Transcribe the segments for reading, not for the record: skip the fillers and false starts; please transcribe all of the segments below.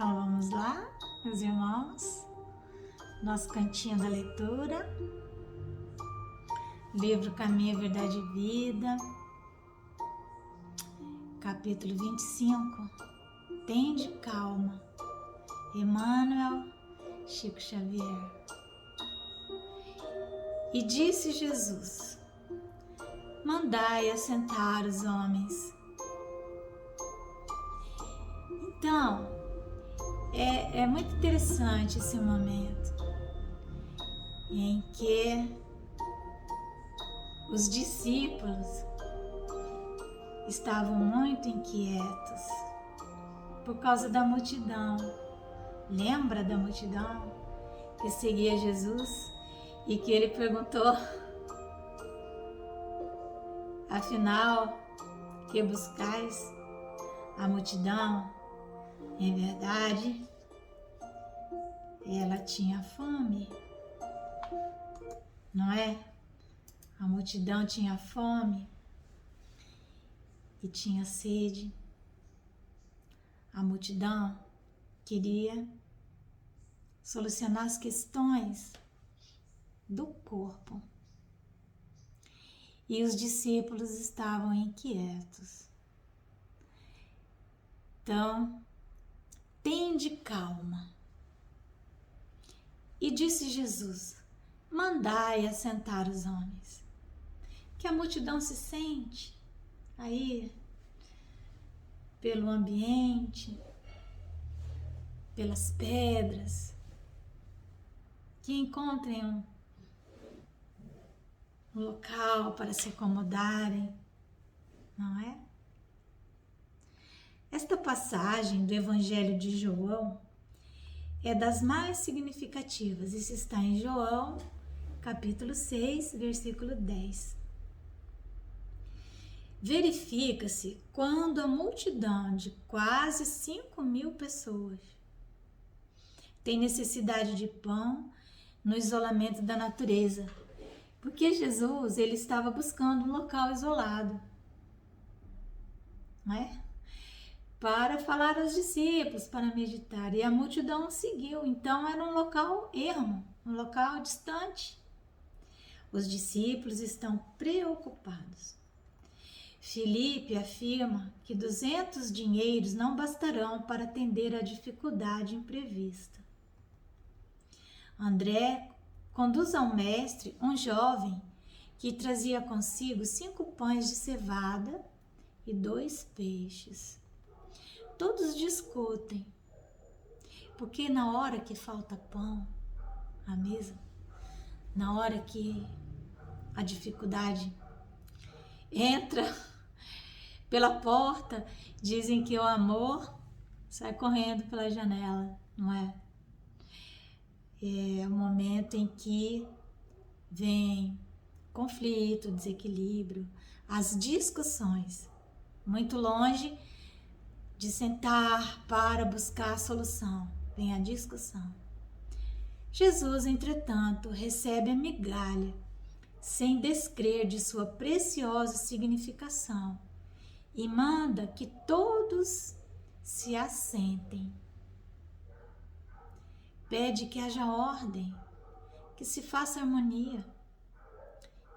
Então vamos lá, meus irmãos, nosso cantinho da leitura, livro Caminho, Verdade e Vida, capítulo 25, Tende calma, Emmanuel, Chico Xavier. E disse Jesus: mandai assentar os homens. Então, é muito interessante esse momento em que os discípulos estavam muito inquietos por causa da multidão. Lembra da multidão que seguia Jesus e que ele perguntou: afinal, que buscais? A multidão, em verdade, ela tinha fome, não é? A multidão tinha fome e tinha sede. A multidão queria solucionar as questões do corpo. E os discípulos estavam inquietos. Então, tende calma. E disse Jesus: mandai assentar os homens. Que a multidão se sente aí pelo ambiente, pelas pedras, que encontrem um local para se acomodarem, não é? Esta passagem do Evangelho de João é das mais significativas. Isso está em João, capítulo 6, versículo 10. Verifica-se quando a multidão de quase 5.000 pessoas tem necessidade de pão no isolamento da natureza, porque Jesus ele estava buscando um local isolado, não é? Para falar aos discípulos, para meditar, e a multidão o seguiu. Então era um local ermo, um local distante. Os discípulos estão preocupados. Filipe afirma que 200 dinheiros não bastarão para atender à dificuldade imprevista. André conduz ao mestre um jovem que trazia consigo 5 pães de cevada e 2 peixes. Todos discutem, porque na hora que falta pão à mesa, na hora que a dificuldade entra pela porta, dizem que o amor sai correndo pela janela, não é? É o momento em que vem conflito, desequilíbrio, as discussões, muito longe de sentar para buscar a solução, vem a discussão. Jesus, entretanto, recebe a migalha, sem descrer de sua preciosa significação, e manda que todos se assentem. Pede que haja ordem, que se faça harmonia,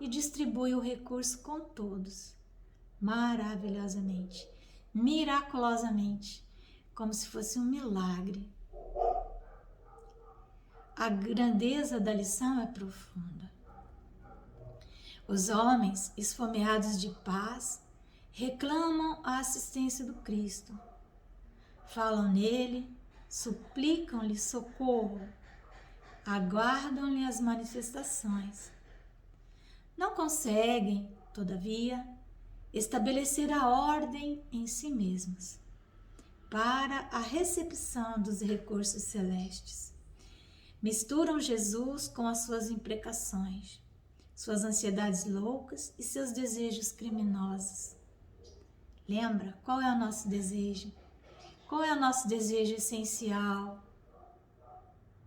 e distribui o recurso com todos, maravilhosamente, miraculosamente, como se fosse um milagre. A grandeza da lição é profunda. Os homens, esfomeados de paz, reclamam a assistência do Cristo. Falam nele, suplicam-lhe socorro, aguardam-lhe as manifestações. Não conseguem, todavia, estabelecer a ordem em si mesmos para a recepção dos recursos celestes. Misturam Jesus com as suas imprecações, suas ansiedades loucas e seus desejos criminosos. Lembra qual é o nosso desejo? Qual é o nosso desejo essencial?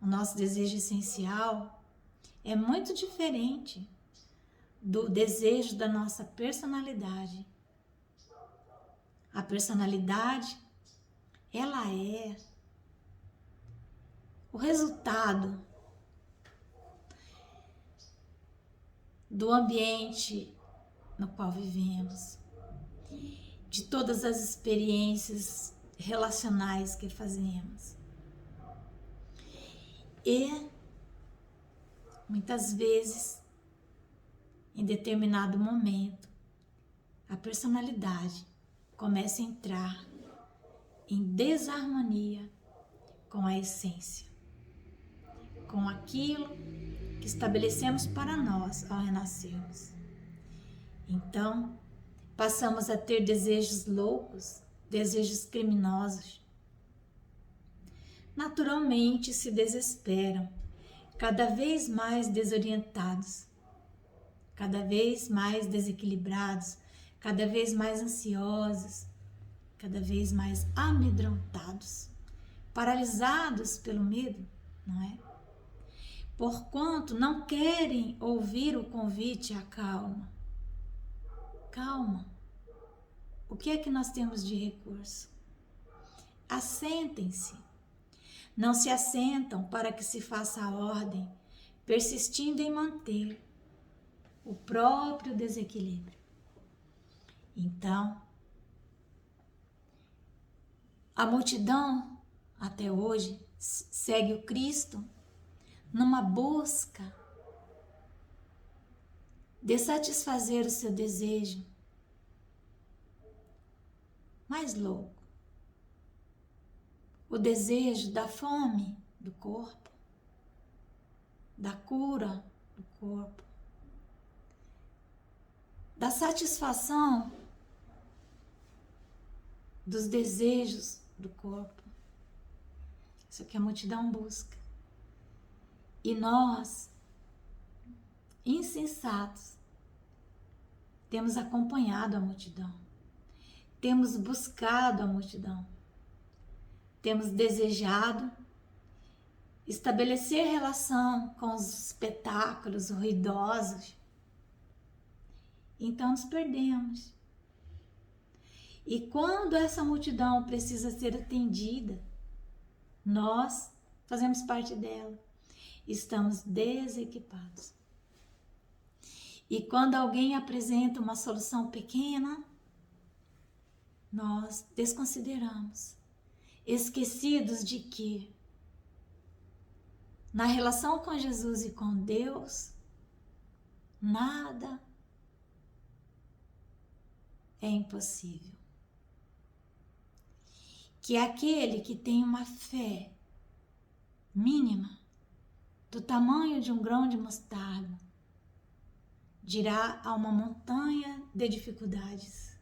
O nosso desejo essencial é muito diferente do desejo da nossa personalidade. A personalidade, ela é o resultado do ambiente no qual vivemos, de todas as experiências relacionais que fazemos. E muitas vezes, em determinado momento, a personalidade começa a entrar em desarmonia com a essência, com aquilo que estabelecemos para nós ao renascermos. Então, passamos a ter desejos loucos, desejos criminosos. Naturalmente se desesperam, cada vez mais desorientados, cada vez mais desequilibrados, cada vez mais ansiosos, cada vez mais amedrontados, paralisados pelo medo, não é? Porquanto não querem ouvir o convite à calma. Calma. O que é que nós temos de recurso? Assentem-se. Não se assentam para que se faça a ordem, persistindo em manter o próprio desequilíbrio. Então, a multidão, até hoje, segue o Cristo numa busca de satisfazer o seu desejo mais louco, o desejo da fome do corpo, da cura do corpo, da satisfação dos desejos do corpo. Isso que a multidão busca. E nós, insensatos, temos acompanhado a multidão, temos buscado a multidão, temos desejado estabelecer relação com os espetáculos ruidosos. Então nos perdemos. E quando essa multidão precisa ser atendida, nós fazemos parte dela. Estamos desequipados. E quando alguém apresenta uma solução pequena, nós desconsideramos, esquecidos de que na relação com Jesus e com Deus, nada é impossível. Que aquele que tem uma fé mínima, do tamanho de um grão de mostarda, dirá a uma montanha de dificuldades: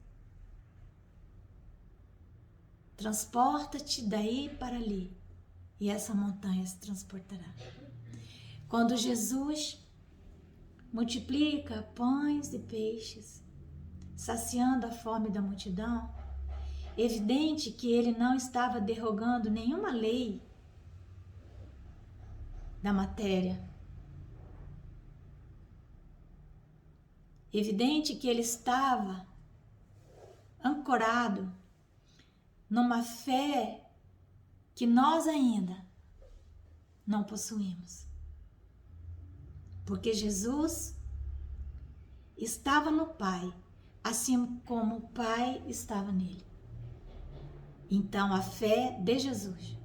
transporta-te daí para ali, e essa montanha se transportará. Quando Jesus multiplica pães e peixes, saciando a fome da multidão, evidente que ele não estava derrogando nenhuma lei da matéria. Evidente que ele estava ancorado numa fé que nós ainda não possuímos. Porque Jesus estava no Pai, assim como o Pai estava nele. Então a fé de Jesus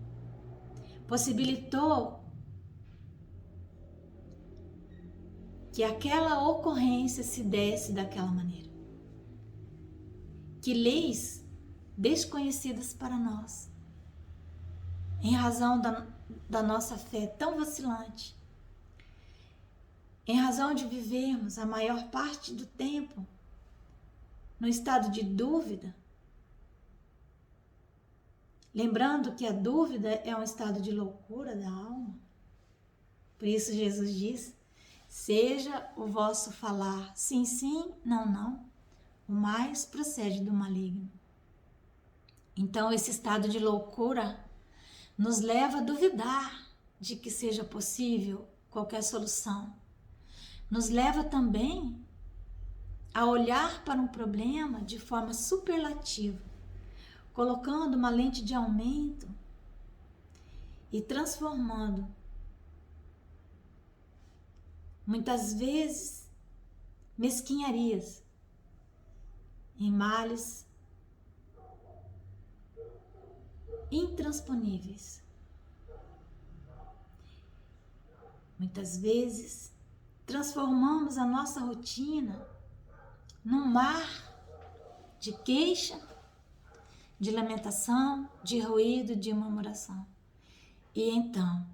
possibilitou que aquela ocorrência se desse daquela maneira. Que leis desconhecidas para nós, em razão da nossa fé tão vacilante, em razão de vivermos a maior parte do tempo no estado de dúvida, lembrando que a dúvida é um estado de loucura da alma. Por isso Jesus diz: seja o vosso falar sim, sim, não, não, o mais procede do maligno. Então esse estado de loucura nos leva a duvidar de que seja possível qualquer solução. Nos leva também a olhar para um problema de forma superlativa, colocando uma lente de aumento e transformando, muitas vezes, mesquinharias em males intransponíveis. Muitas vezes, transformamos a nossa rotina num mar de queixa, de lamentação, de ruído, de murmuração. E então,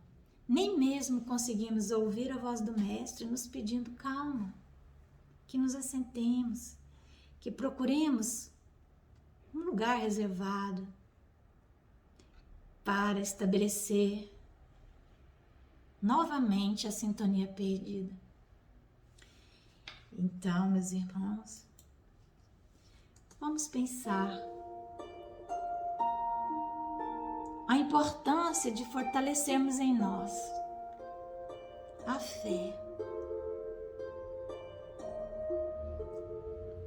nem mesmo conseguimos ouvir a voz do Mestre nos pedindo calma, que nos assentemos, que procuremos um lugar reservado para estabelecer novamente a sintonia perdida. Então, meus irmãos, vamos pensar a importância de fortalecermos em nós a fé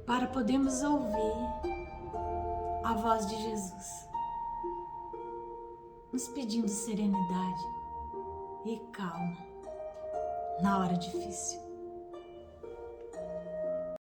para podermos ouvir a voz de Jesus, nos pedindo serenidade e calma na hora difícil.